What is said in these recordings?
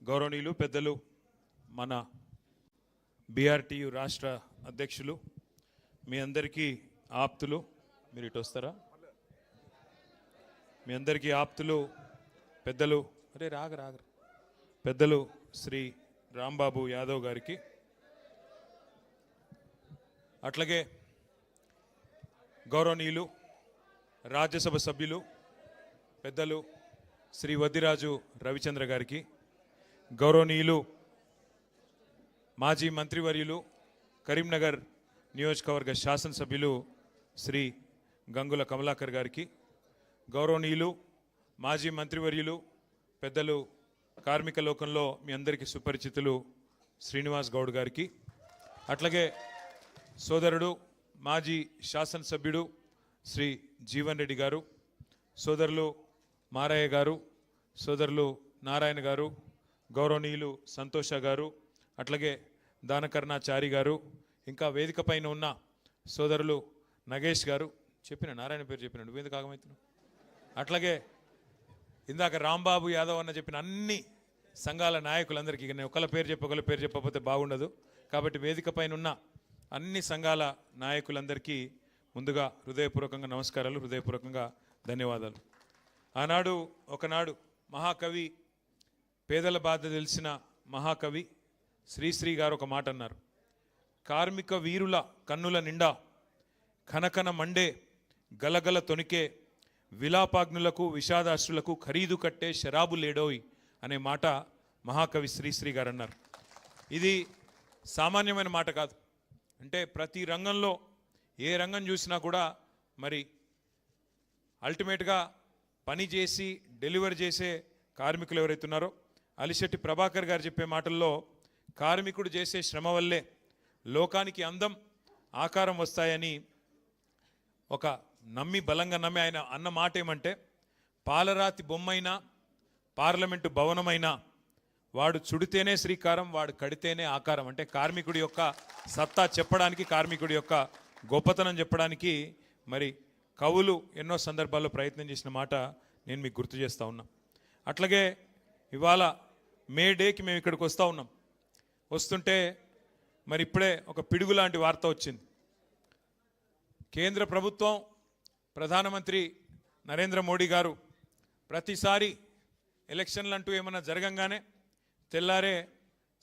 గౌరవనీయులు పెద్దలు మన బీఆర్టీయూ రాష్ట్ర అధ్యక్షులు మీ అందరికీ ఆప్తులు మీరు ఇటు వస్తారా మీ అందరికీ ఆప్తులు పెద్దలు పెద్దలు శ్రీ రాంబాబు యాదవ్ గారికి అట్లాగే గౌరవనీయులు రాజ్యసభ సభ్యులు పెద్దలు శ్రీ వద్దిరాజు రవిచంద్ర గారికి గౌరవనీయులు మాజీ మంత్రివర్యులు కరీంనగర్ నియోజకవర్గ శాసనసభ్యులు శ్రీ గంగుల కమలాకర్ గారికి గౌరవనీయులు మాజీ మంత్రివర్యులు పెద్దలు కార్మిక లోకంలో మీ అందరికీ సుపరిచితులు శ్రీనివాస్ గౌడ్ గారికి అట్లాగే సోదరుడు మాజీ శాసనసభ్యుడు శ్రీ జీవన్ రెడ్డి గారు సోదరులు మారయ్య గారు సోదరులు నారాయణ గారు గౌరవనీయులు సంతోష గారు అట్లాగే దానకర్ణాచారి గారు ఇంకా వేదిక పైన ఉన్న సోదరులు నగేష్ గారు చెప్పిన నారాయణ పేరు చెప్పిన నువ్వేందుకు ఆగమవుతున్నావు అట్లాగే ఇందాక రాంబాబు యాదవ్ అన్న చెప్పిన అన్ని సంఘాల నాయకులందరికీ నేను ఒకళ్ళ పేరు చెప్పకపోతే బాగుండదు కాబట్టి వేదిక పైన ఉన్న అన్ని సంఘాల నాయకులందరికీ ముందుగా హృదయపూర్వకంగా నమస్కారాలు హృదయపూర్వకంగా ధన్యవాదాలు ఆనాడు ఒకనాడు మహాకవి పేదల బాధ తెలిసిన మహాకవి శ్రీశ్రీ గారు ఒక మాట అన్నారు కార్మిక వీరుల కన్నుల నిండా కనకన మండే గలగల తొనికే విలాపాగ్నులకు విషాదాశ్రులకు ఖరీదు కట్టే శరాబు లేడోయ్ అనే మాట మహాకవి శ్రీశ్రీ గారు అన్నారు ఇది సామాన్యమైన మాట కాదు అంటే ప్రతి రంగంలో ఏ రంగం చూసినా కూడా మరి అల్టిమేట్గా పని చేసి డెలివరీ చేసే కార్మికులు ఎవరైతున్నారో అలిశెట్టి ప్రభాకర్ గారు చెప్పే మాటల్లో కార్మికుడు చేసే శ్రమ వల్లే లోకానికి అందం ఆకారం వస్తాయని ఒక బలంగా నమ్మి ఆయన అన్న మాట ఏమంటే పాలరాతి బొమ్మైనా పార్లమెంటు భవనమైనా వాడు చుడితేనే శ్రీకారం వాడు కడితేనే ఆకారం అంటే కార్మికుడి యొక్క సత్తా చెప్పడానికి కార్మికుడి యొక్క గొప్పతనం చెప్పడానికి మరి కవులు ఎన్నో సందర్భాల్లో ప్రయత్నం చేసిన మాట నేను మీకు గుర్తు చేస్తూ ఉన్నా అట్లాగే ఇవాళ మే డేకి మేము ఇక్కడికి వస్తూ ఉన్నాం వస్తుంటే మరి ఇప్పుడే ఒక పిడుగు లాంటి వార్త వచ్చింది కేంద్ర ప్రభుత్వం ప్రధానమంత్రి నరేంద్ర మోడీ గారు ప్రతిసారి ఎలక్షన్లు అంటూ ఏమన్నా జరగంగానే తెల్లారే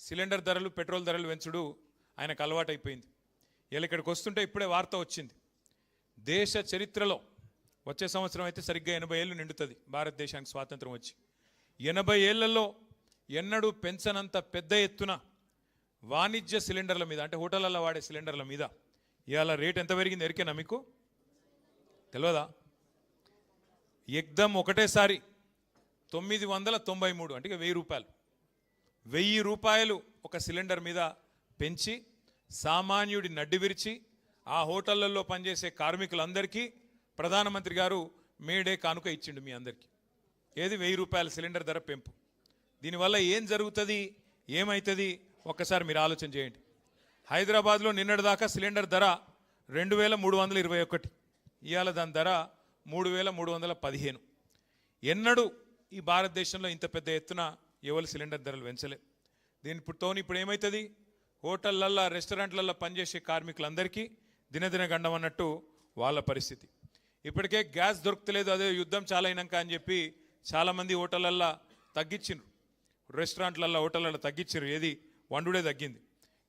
సిలిండర్ ధరలు పెట్రోల్ ధరలు పెంచుడు ఆయనకు అలవాటైపోయింది ఇలా ఇక్కడికి వస్తుంటే ఇప్పుడే వార్త వచ్చింది దేశ చరిత్రలో వచ్చే సంవత్సరం అయితే సరిగ్గా 80 ఏళ్ళు నిండుతుంది భారతదేశానికి స్వాతంత్రం వచ్చి 80 ఏళ్లలో ఎన్నడూ పెంచనంత పెద్ద ఎత్తున వాణిజ్య సిలిండర్ల మీద అంటే హోటళ్ళల్లో వాడే సిలిండర్ల మీద ఇవాళ రేట్ ఎంత పెరిగింది ఎరికేనా మీకు తెలియదా ఎగ్దమ్ ఒకటేసారి 993 అంటే 1000 రూపాయలు 1000 రూపాయలు ఒక సిలిండర్ మీద పెంచి సామాన్యుడి నడ్డి విరిచి ఆ హోటళ్లలో పనిచేసే కార్మికులందరికీ ప్రధానమంత్రి గారు మే డే కానుక ఇచ్చిండు మీ అందరికీ ఏది 1000 రూపాయల సిలిండర్ ధర పెంపు దీనివల్ల ఏం జరుగుతుంది ఏమవుతుంది ఒక్కసారి మీరు ఆలోచన చేయండి హైదరాబాద్లో నిన్నటిదాకా సిలిండర్ ధర 2321 ఇవాళ దాని ధర 3315 ఎన్నడూ ఈ భారతదేశంలో ఇంత పెద్ద ఎత్తున ఎవరు సిలిండర్ ధరలు పెంచలే దీనితో ఇప్పుడు ఏమవుతుంది హోటళ్ళల్లో రెస్టారెంట్లలో పనిచేసే కార్మికులందరికీ దినదిన గండం అన్నట్టు వాళ్ళ పరిస్థితి ఇప్పటికే గ్యాస్ దొరకలేదు అదే యుద్ధం చాలా అయినాక అని చెప్పి చాలామంది హోటళ్ళల్లో తగ్గించిండ్రు రెస్టారెంట్లలో హోటళ్ళలో తగ్గించారు ఏది వండుడే తగ్గింది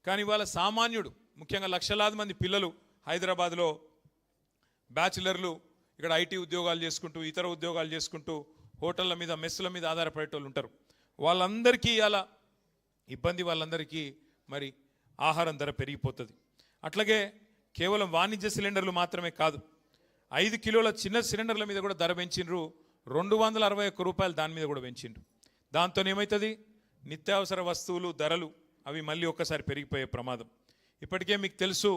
కానీ ఇవాళ సామాన్యుడు ముఖ్యంగా లక్షలాది మంది పిల్లలు హైదరాబాద్లో బ్యాచిలర్లు ఇక్కడ ఐటీ ఉద్యోగాలు చేసుకుంటూ ఇతర ఉద్యోగాలు చేసుకుంటూ హోటళ్ళ మీద మెస్సుల మీద ఆధారపడేటోళ్ళు ఉంటారు వాళ్ళందరికీ ఇలా ఇబ్బంది వాళ్ళందరికీ మరి ఆహారం ధర పెరిగిపోతుంది అట్లాగే కేవలం వాణిజ్య సిలిండర్లు మాత్రమే కాదు 5 కిలోల చిన్న సిలిండర్ల మీద కూడా ధర పెంచిండ్రు 261 రూపాయలు దాని మీద కూడా పెంచిండ్రు దాంతో ఏమవుతుంది నిత్యావసర వస్తువులు ధరలు అవి మళ్ళీ ఒక్కసారి పెరిగిపోయే ప్రమాదం ఇప్పటికే మీకు తెలుసు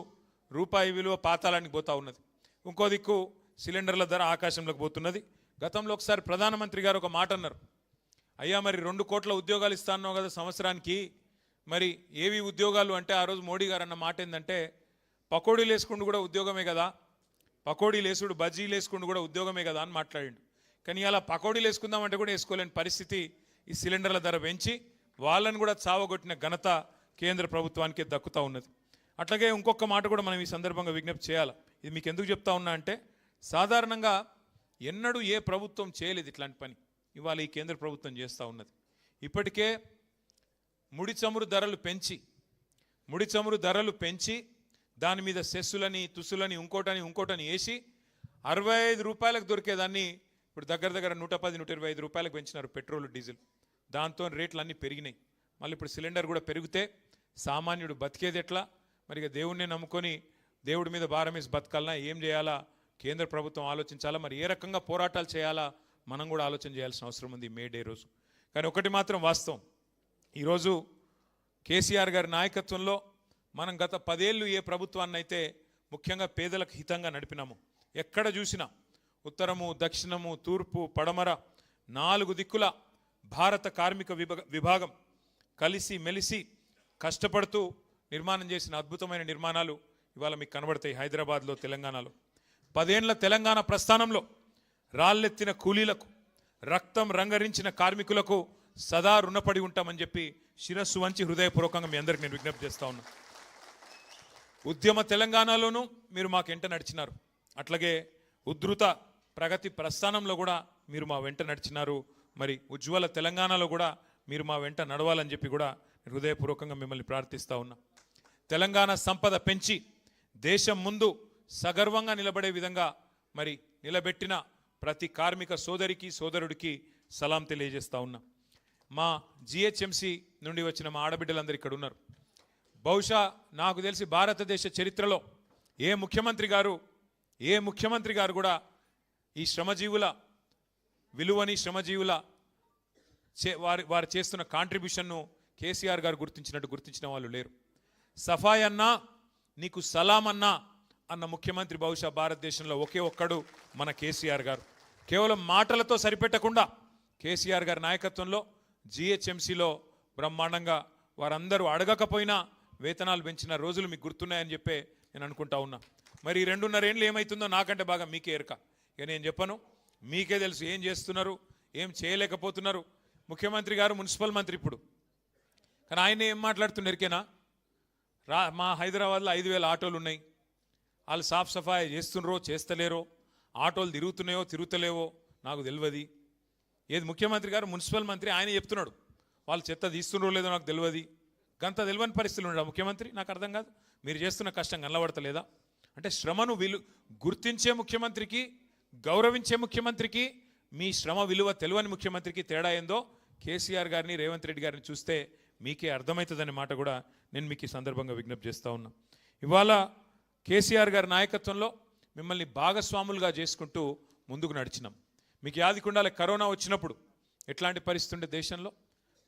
రూపాయి విలువ పాతాళానికి పోతా ఉన్నది ఇంకో దిక్కు సిలిండర్ల ధర ఆకాశంలోకి పోతున్నది గతంలో ఒకసారి ప్రధానమంత్రి గారు ఒక మాట అన్నారు అయ్యా మరి 2 కోట్ల ఉద్యోగాలు ఇస్తాన్నావు కదా సంవత్సరానికి మరి ఏవి ఉద్యోగాలు అంటే ఆ రోజు మోడీ గారు అన్న మాట ఏంటంటే పకోడీలు వేసుకుంటూ కూడా ఉద్యోగమే కదా పకోడీలు వేసుడు బజ్జీలు వేసుకుంటూ కూడా ఉద్యోగమే కదా అని మాట్లాడిండు కానీ అలా పకోడీలు వేసుకుందామంటే కూడా వేసుకోలేని పరిస్థితి ఈ సిలిండర్ల ధర పెంచి వాళ్ళని కూడా చావగొట్టిన ఘనత కేంద్ర ప్రభుత్వానికే దక్కుతూ ఉన్నది. అట్లాగే ఇంకొక మాట కూడా మనం ఈ సందర్భంగా విజ్ఞప్తి చేయాలి. ఇది మీకు ఎందుకు చెప్తా ఉన్నా అంటే సాధారణంగా ఎన్నడూ ఏ ప్రభుత్వం చేయలేదు ఇట్లాంటి పని. ఇవాళ ఈ కేంద్ర ప్రభుత్వం చేస్తూ ఉన్నది. ఇప్పటికే ముడి చమురు ధరలు పెంచి దాని మీద సెస్సులని తుస్సులని ఇంకోటని వేసి 65 రూపాయలకు దొరికేదాన్ని ఇప్పుడు దగ్గర 110-125 రూపాయలకు పెంచినారు పెట్రోల్ డీజిల్. దాంతో రేట్లు అన్నీ పెరిగినాయి. మళ్ళీ ఇప్పుడు సిలిండర్ కూడా పెరిగితే సామాన్యుడు బతికేది ఎట్లా? మరి ఇక దేవుణ్ణి నమ్ముకొని దేవుడి మీద భారం వేసి బతకాలన్నా ఏం చేయాలా కేంద్ర ప్రభుత్వం ఆలోచించాలా. మరి ఏ రకంగా పోరాటాలు చేయాలా మనం కూడా ఆలోచన చేయాల్సిన అవసరం ఉంది మే డే రోజు. కానీ ఒకటి మాత్రం వాస్తవం, ఈరోజు కేసీఆర్ గారి నాయకత్వంలో మనం గత 10 ఏళ్ళు ఏ ప్రభుత్వాన్ని అయితే ముఖ్యంగా పేదలకు హితంగా నడిపినాము, ఎక్కడ చూసినా ఉత్తరము, దక్షిణము, తూర్పు, పడమర 4 దిక్కుల భారత కార్మిక విభాగం కలిసి మెలిసి కష్టపడుతూ నిర్మాణం చేసిన అద్భుతమైన నిర్మాణాలు ఇవాళ మీకు కనబడతాయి హైదరాబాద్లో, తెలంగాణలో. 10 ఏళ్ల తెలంగాణ ప్రస్థానంలో రాళ్ళెత్తిన కూలీలకు, రక్తం రంగరించిన కార్మికులకు సదా రుణపడి ఉంటామని చెప్పి శిరస్సు వంచి హృదయపూర్వకంగా మీ అందరికి నేను విజ్ఞప్తి చేస్తా ఉన్నా. ఉద్యమ తెలంగాణలోనూ మీరు మాకు వెంట నడిచినారు, అట్లాగే ఉద్ధృత ప్రగతి ప్రస్థానంలో కూడా మీరు మా వెంట నడిచినారు. మరి ఉజ్వల తెలంగాణలో కూడా మీరు మా వెంట నడవాలని చెప్పి కూడా హృదయపూర్వకంగా మిమ్మల్ని ప్రార్థిస్తూ ఉన్నా. తెలంగాణ సంపద పెంచి దేశం ముందు సగర్వంగా నిలబడే విధంగా మరి నిలబెట్టిన ప్రతి కార్మిక సోదరుడికి సలాం తెలియజేస్తా ఉన్నా. మా జిహెచ్ఎంసి నుండి వచ్చిన మా ఆడబిడ్డలందరూ ఇక్కడ ఉన్నారు. బహుశా నాకు తెలిసి భారతదేశ చరిత్రలో ఏ ముఖ్యమంత్రి గారు కూడా ఈ శ్రమజీవుల విలువని, శ్రమజీవుల వారు చేస్తున్న కాంట్రిబ్యూషన్ను కేసీఆర్ గారు గుర్తించిన వాళ్ళు లేరు. సఫాయి అన్నా నీకు సలాం అన్నా అన్న ముఖ్యమంత్రి బహుశా భారతదేశంలో ఒకే ఒక్కడు మన కేసీఆర్ గారు. కేవలం మాటలతో సరిపెట్టకుండా కేసీఆర్ గారి నాయకత్వంలో జిహెచ్ఎంసీలో బ్రహ్మాండంగా వారందరూ అడగకపోయినా వేతనాలు పెంచిన రోజులు మీకు గుర్తున్నాయని చెప్పే నేను అనుకుంటా ఉన్నా. మరి 2.5 ఏళ్ళు ఏమవుతుందో నాకంటే బాగా మీకే ఎరక. ఇక నేను చెప్పను, మీకే తెలుసు ఏం చేస్తున్నారు, ఏం చేయలేకపోతున్నారు. ముఖ్యమంత్రి గారు మున్సిపల్ మంత్రి ఇప్పుడు, కానీ ఆయన ఏం మాట్లాడుతున్నారు ఎరికేనా? మా హైదరాబాద్లో 5,000 ఆటోలు ఉన్నాయి, వాళ్ళు సాఫ్ సఫాయి చేస్తున్నారో చేస్తలేరో, ఆటోలు తిరుగుతున్నాయో తిరుగుతలేవో నాకు తెలియదు. ఏది ముఖ్యమంత్రి గారు మున్సిపల్ మంత్రి ఆయన చెప్తున్నాడు వాళ్ళు చెత్త తీస్తున్నారో లేదో నాకు తెలియదు. గంత తెలియని పరిస్థితులు ఉండవు ముఖ్యమంత్రి. నాకు అర్థం కాదు, మీరు చేస్తున్న కష్టం కనబడతలేదా? అంటే శ్రమను గుర్తించే ముఖ్యమంత్రికి, గౌరవించే ముఖ్యమంత్రికి, మీ శ్రమ విలువ తెలియని ముఖ్యమంత్రికి తేడా ఏందో కేసీఆర్ గారిని, రేవంత్ రెడ్డి గారిని చూస్తే మీకే అర్థమవుతుందనే మాట కూడా నేను మీకు ఈ సందర్భంగా విజ్ఞప్తి చేస్తూ ఉన్నా. ఇవాళ కేసీఆర్ గారి నాయకత్వంలో మిమ్మల్ని భాగస్వాములుగా చేసుకుంటూ ముందుకు నడిచినాం. మీకు యాదికుండాలి, కరోనా వచ్చినప్పుడు ఎట్లాంటి పరిస్థితి ఉండే దేశంలో,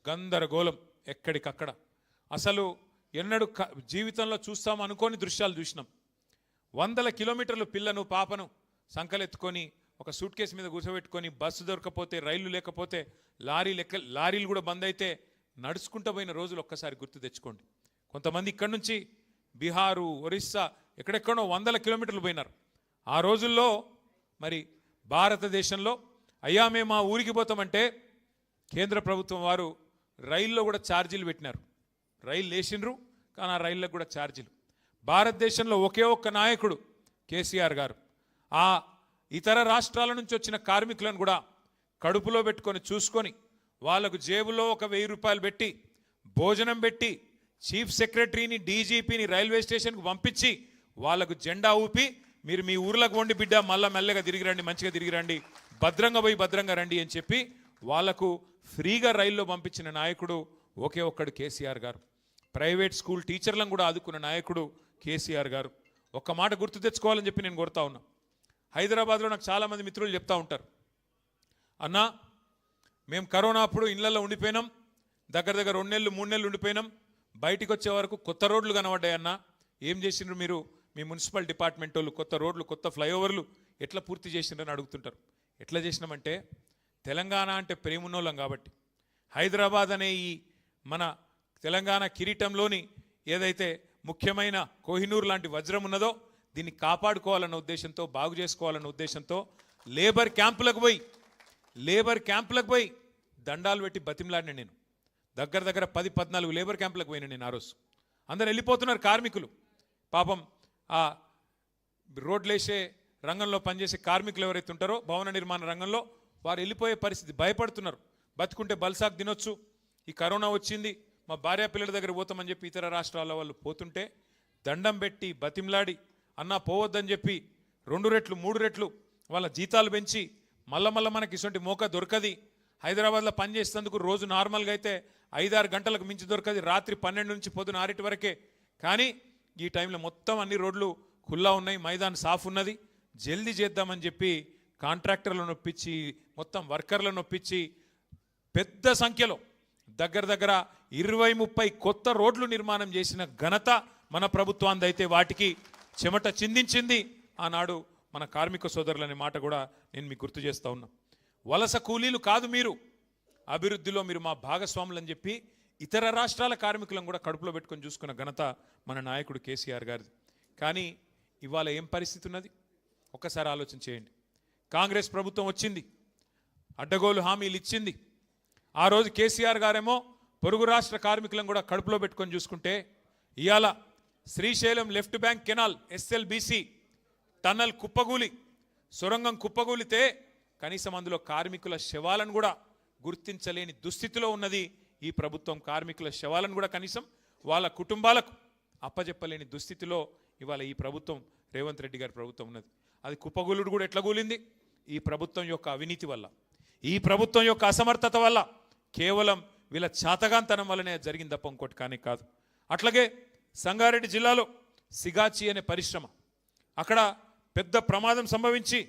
గందరగోళం ఎక్కడికక్కడ. అసలు ఎన్నడూ జీవితంలో చూస్తాం అనుకోని దృశ్యాలు చూసినాం. 100 కిలోమీటర్లు పిల్లను పాపను సంకలెత్తుకొని ఒక సూట్ కేసు మీద కూర్చోబెట్టుకొని, బస్సు దొరకపోతే, రైళ్లు లేకపోతే, లారీలు కూడా బంద్ అయితే నడుచుకుంటూ పోయిన రోజులు ఒక్కసారి గుర్తు తెచ్చుకోండి. కొంతమంది ఇక్కడి నుంచి బీహారు, ఒరిస్సా ఎక్కడెక్కడో 100 కిలోమీటర్లు పోయినారు. ఆ రోజుల్లో మరి భారతదేశంలో అయ్యా మేము మా ఊరికి పోతామంటే కేంద్ర ప్రభుత్వం వారు రైల్లో కూడా ఛార్జీలు పెట్టినారు. రైలు వేసిండ్రు, కానీ ఆ రైళ్ళకు కూడా ఛార్జీలు. భారతదేశంలో ఒకే ఒక్క నాయకుడు కేసీఆర్ గారు ఆ ఇతర రాష్ట్రాల నుంచి వచ్చిన కార్మికులను కూడా కడుపులో పెట్టుకొని చూసుకొని వాళ్ళకు జేబులో ఒక 1000 రూపాయలు పెట్టి, భోజనం పెట్టి, చీఫ్ సెక్రటరీని, డీజీపీని రైల్వే స్టేషన్కు పంపించి వాళ్ళకు జెండా ఊపి మీరు మీ ఊర్లకు వండి బిడ్డ మళ్ళా మెల్లగా తిరిగి రండి, మంచిగా తిరిగి రండి, భద్రంగా పోయి భద్రంగా రండి అని చెప్పి వాళ్లకు ఫ్రీగా రైల్లో పంపించిన నాయకుడు ఒకే ఒక్కడు కేసీఆర్ గారు. ప్రైవేట్ స్కూల్ టీచర్లను కూడా ఆదుకున్న నాయకుడు కేసీఆర్ గారు. ఒక్క మాట గుర్తు తెచ్చుకోవాలని చెప్పి నేను కోరుతా ఉన్నా. హైదరాబాద్లో నాకు చాలామంది మిత్రులు చెప్తా ఉంటారు, అన్నా మేము కరోనా అప్పుడు ఇళ్లలో ఉండిపోయినాం, దగ్గర 2 నెలలు 3 నెలలు ఉండిపోయినాం, బయటికి వచ్చే వరకు కొత్త రోడ్లు కనబడ్డాయన్నా, ఏం చేసిండ్రు మీరు, మీ మున్సిపల్ డిపార్ట్మెంట్ వాళ్ళు కొత్త రోడ్లు, కొత్త ఫ్లైఓవర్లు ఎట్లా పూర్తి చేసిండ్రని అడుగుతుంటారు. ఎట్లా చేసినామంటే తెలంగాణ అంటే ప్రేమున్నోళ్ళం కాబట్టి, హైదరాబాద్ అనే ఈ మన తెలంగాణ కిరీటంలోని ఏదైతే ముఖ్యమైన కోహినూర్ లాంటి వజ్రం ఉన్నదో దీన్ని కాపాడుకోవాలన్న ఉద్దేశంతో, బాగు చేసుకోవాలన్న ఉద్దేశంతో లేబర్ క్యాంపులకు పోయి దండాలు పెట్టి బతిమలాడిన నేను. దగ్గర దగ్గర 10-14 లేబర్ క్యాంపులకు పోయినా నేను ఆ రోజు. అందరు వెళ్ళిపోతున్నారు కార్మికులు. పాపం ఆ రోడ్లేసే రంగంలో పనిచేసే కార్మికులు ఎవరైతే ఉంటారో భవన నిర్మాణ రంగంలో వారు వెళ్ళిపోయే పరిస్థితి, భయపడుతున్నారు. బతుకుంటే బల్సాకు తినొచ్చు, ఈ కరోనా వచ్చింది, మా భార్య పిల్లల దగ్గర పోతామని చెప్పి ఇతర రాష్ట్రాల వాళ్ళు పోతుంటే దండం పెట్టి బతిమలాడి అన్నా పోవద్దని చెప్పి 2 రెట్లు 3 రెట్లు వాళ్ళ జీతాలు పెంచి మళ్ళా మనకి ఇటువంటి మోక దొరకది. హైదరాబాద్లో పనిచేసేందుకు రోజు నార్మల్గా అయితే 5-6 గంటలకు మించి దొరకది, రాత్రి 12 నుంచి పొద్దున 6 వరకే. కానీ ఈ టైంలో మొత్తం అన్ని రోడ్లు ఖుల్లా ఉన్నాయి, మైదాన్ సాఫ్ ఉన్నది, జల్దీ చేద్దామని చెప్పి కాంట్రాక్టర్లను ఒప్పించి మొత్తం వర్కర్లను ఒప్పించి పెద్ద సంఖ్యలో దగ్గర దగ్గర 20-30 కొత్త రోడ్లు నిర్మాణం చేసిన ఘనత మన ప్రభుత్వాన్ని. అయితే వాటికి చెమట చిందించింది ఆనాడు మన కార్మిక సోదరులనే మాట కూడా నేను మీకు గుర్తు చేస్తూ ఉన్నా. వలస కూలీలు కాదు మీరు, అభివృద్ధిలో మీరు మా భాగస్వాములని చెప్పి ఇతర రాష్ట్రాల కార్మికులను కూడా కడుపులో పెట్టుకొని చూసుకున్న ఘనత మన నాయకుడు కేసీఆర్ గారిది. కానీ ఇవాళ ఏం పరిస్థితి ఉన్నది ఒక్కసారి ఆలోచన చేయండి. కాంగ్రెస్ ప్రభుత్వం వచ్చింది, అడ్డగోలు హామీలు ఇచ్చింది. ఆ రోజు కేసీఆర్ గారేమో పొరుగు రాష్ట్ర కార్మికులను కూడా కడుపులో పెట్టుకొని చూసుకుంటే ఇవాళ Srisailam left bank canal SLBC tunnel కుప్పగూలి, సొరంగం కుప్పగూలితే కనీసం అందులో కార్మికుల శవాలను కూడా గుర్తించలేని దుస్థితిలో ఉన్నది ఈ ప్రభుత్వం. కార్మికుల శవాలను కూడా కనీసం వాళ్ళ కుటుంబాలకు అప్పజెప్పలేని దుస్థితిలో ఇవాళ ఈ ప్రభుత్వం, రేవంత్ రెడ్డి గారి ప్రభుత్వం ఉన్నది. అది కుప్పగూలుడు కూడా ఎట్లా కూలింది? ఈ ప్రభుత్వం యొక్క అవినీతి వల్ల, ఈ ప్రభుత్వం యొక్క అసమర్థత వల్ల, కేవలం వీళ్ళ చాతగాంతనం వల్లనే జరిగింది తప్ప ఇంకోటి కానీ కాదు. అట్లాగే సంగారెడ్డి జిల్లాలో సిగాచి అనే పరిశ్రమ, అక్కడ పెద్ద ప్రమాదం సంభవించి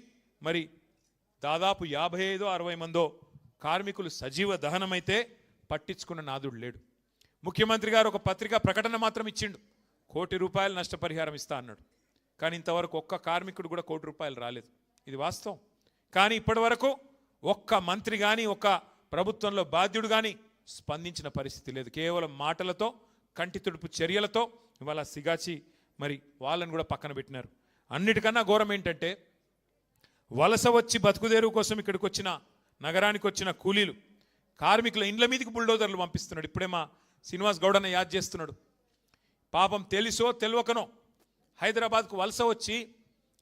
మరి దాదాపు 55-60 మందో కార్మికులు సజీవ దహనమైతే పట్టించుకున్న నాదుడు లేడు. ముఖ్యమంత్రి గారు ఒక పత్రికా ప్రకటన మాత్రం ఇచ్చిండు, ₹1 కోటి నష్టపరిహారం ఇస్తా అన్నాడు. కానీ ఇంతవరకు ఒక్క కార్మికుడు కూడా ₹1 రాలేదు. ఇది వాస్తవం. కానీ ఇప్పటి వరకు ఒక్క మంత్రి కానీ ఒక్క ప్రభుత్వంలో బాధ్యుడు కానీ స్పందించిన పరిస్థితి లేదు. కేవలం మాటలతో, కంటి తుడుపు చర్యలతో ఇవాళ సిగాచి మరి వాళ్ళని కూడా పక్కన పెట్టినారు. అన్నిటికన్నా ఘోరం ఏంటంటే వలస వచ్చి బతుకుదేరు కోసం ఇక్కడికి వచ్చిన, నగరానికి వచ్చిన కూలీలు కార్మికుల ఇండ్ల మీదకి బుల్డోజర్లు పంపిస్తున్నాడు. ఇప్పుడే మా శ్రీనివాస్ గౌడన్న యాద్ చేస్తున్నాడు. పాపం తెలుసో తెలియకనో హైదరాబాద్కు వలస వచ్చి